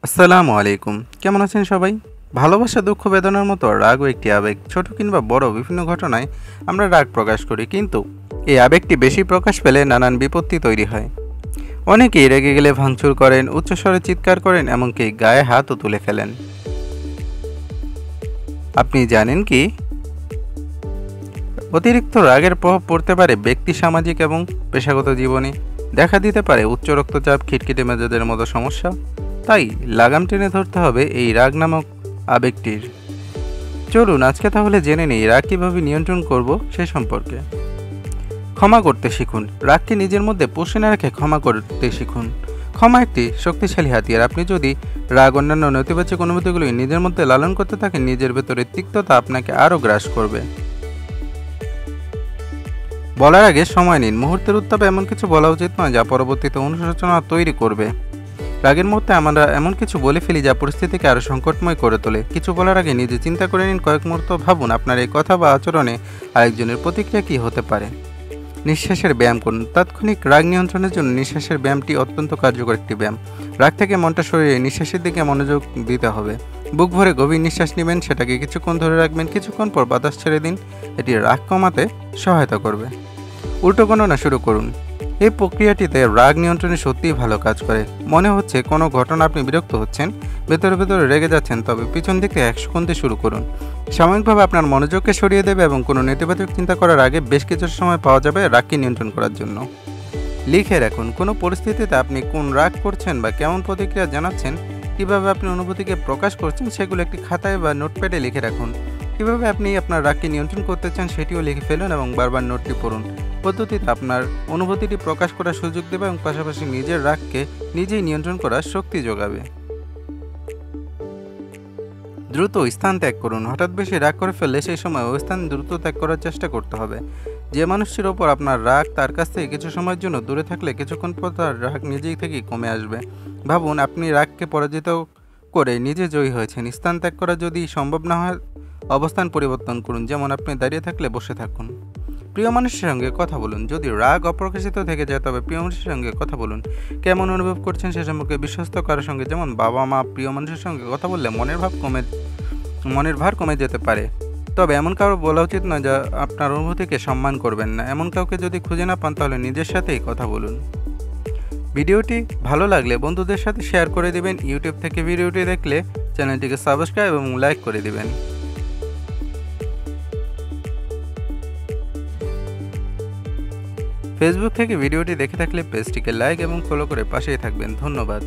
আসসালামু আলাইকুম। কেমন আছেন সবাই? ভালোবাসা, দুঃখ, বেদনার মতো রাগও একটি আবেগ। ছোট কিংবা বড় বিভিন্ন ঘটনায় আমরা রাগ প্রকাশ করি, কিন্তু এই আবেগটি বেশি প্রকাশ পেলে নানান বিপত্তি তৈরি হয়। অনেকেই রেগে গেলে ভাঙচুর করেন, উচ্চস্বরে চিৎকার করেন, এমনকি গায়ে হাতও তুলে ফেলেন। আপনি জানেন কি, অতিরিক্ত রাগের প্রভাব পড়তে পারে ব্যক্তি, সামাজিক এবং পেশাগত জীবনে। দেখা দিতে পারে উচ্চ রক্তচাপ, খিটখিটে মেজাজের মতো সমস্যা। তাই লাগাম টেনে ধরতে হবে এই রাগ নামক আবেগটির। চলুন আজকে তাহলে জেনে নিই রাগ কীভাবে নিয়ন্ত্রণ করব সে সম্পর্কে। ক্ষমা করতে শিখুন। রাগকে নিজের মধ্যে পুষে না রেখে ক্ষমা করতে শিখুন। ক্ষমা একটি শক্তিশালী হাতিয়ার। আপনি যদি রাগ, অন্যান্য নেতিবাচক অনুভূতিগুলি নিজের মধ্যে লালন করতে থাকেন, নিজের ভেতরে তিক্ততা আপনাকে আরও গ্রাস করবে। বলার আগে সময় নিন। মুহূর্তের উত্তাপে এমন কিছু বলা উচিত নয় যা পরবর্তীতে অনুশোচনা তৈরি করবে। রাগের মুহূর্তে আমরা এমন কিছু বলে ফেলি যা পরিস্থিতিকে আরও সংকটময় করে তোলে। কিছু বলার আগে নিজে চিন্তা করে নিন, কয়েক মুহূর্ত ভাবুন আপনার এই কথা বা আচরণে আরেকজনের প্রতিক্রিয়া কী হতে পারে। নিঃশ্বাসের ব্যায়াম করুন। তাৎক্ষণিক রাগ নিয়ন্ত্রণের জন্য নিঃশ্বাসের ব্যায়ামটি অত্যন্ত কার্যকর একটি ব্যায়াম। রাগ থেকে মনটা সরিয়ে নিঃশ্বাসের দিকে মনোযোগ দিতে হবে। বুক ভরে গভীর নিঃশ্বাস নেবেন, সেটাকে কিছুক্ষণ ধরে রাখবেন, কিছুক্ষণ পর বাতাস ছেড়ে দিন। এটি রাগ কমাতে সহায়তা করবে। উল্টো গণনা শুরু করুন। এই প্রক্রিয়াটিতে রাগ নিয়ন্ত্রণে সত্যিই ভালো কাজ করে। মনে হচ্ছে কোনো ঘটনা আপনি বিরক্ত হচ্ছেন, ভেতরে ভেতরে রেগে যাচ্ছেন, তবে পিছন দিকে 100 গুনতে শুরু করুন। সাময়িকভাবে আপনার মনোযোগকে সরিয়ে দেবে এবং কোনো নেতিবাচক চিন্তা করার আগে বেশ কিছু সময় পাওয়া যাবে রাগকে নিয়ন্ত্রণ করার জন্য। লিখে রাখুন কোন পরিস্থিতিতে আপনি কোন রাগ করছেন বা কেমন প্রতিক্রিয়া জানাচ্ছেন, কিভাবে আপনি অনুভূতিকে প্রকাশ করছেন সেগুলো একটি খাতায় বা নোটপ্যাডে লিখে রাখুন। কিভাবে আপনি আপনার রাগকে নিয়ন্ত্রণ করতে চান সেটিও লিখে ফেলুন এবং বারবার নোটটি পড়ুন। পদ্ধতিতে আপনার অনুভূতিটি প্রকাশ করার সুযোগ দেবে এবং পাশাপাশি নিজের রাগকে নিজেই নিয়ন্ত্রণ করার শক্তি যোগাবে। দ্রুত স্থান ত্যাগ করুন। হঠাৎ বেশি রাগ করে ফেললে সেই সময় ওই স্থান দ্রুত ত্যাগ করার চেষ্টা করতে হবে। যে মানুষটির ওপর আপনার রাগ, তার কাছ থেকে কিছু সময়ের জন্য দূরে থাকলে কিছুক্ষণ পর তার রাগ নিজেই থেকেই কমে আসবে। ভাবুন আপনি রাগকে পরাজিত করে নিজে জয়ী হয়েছেন। স্থান ত্যাগ করা যদি সম্ভব না হয়, অবস্থান পরিবর্তন করুন। যেমন আপনি দাঁড়িয়ে থাকলে বসে থাকুন। প্রিয় মানুষের সঙ্গে কথা বলুন। যদি রাগ অপ্রকাশিত থেকে যায় তবে প্রিয় মানুষের সঙ্গে কথা বলুন। কেমন অনুভব করছেন সে সম্পর্কে বিশ্বস্ত কারোর সঙ্গে, যেমন বাবা মা, প্রিয় মানুষের সঙ্গে কথা বললে মনের ভার কমে যেতে পারে। তবে এমন কারো বলা উচিত নয় যা আপনার অনুভূতিকে সম্মান করবেন না। এমন কাউকে যদি খুঁজে না পান তাহলে নিজের সাথেই কথা বলুন। ভিডিওটি ভালো লাগলে বন্ধুদের সাথে শেয়ার করে দিবেন। ইউটিউব থেকে ভিডিওটি দেখলে চ্যানেলটিকে সাবস্ক্রাইব এবং লাইক করে দিবেন। ফেসবুক থেকে ভিডিওটি দেখে থাকলে পেজটিকে লাইক এবং ফলো করে পাশেই থাকবেন। ধন্যবাদ।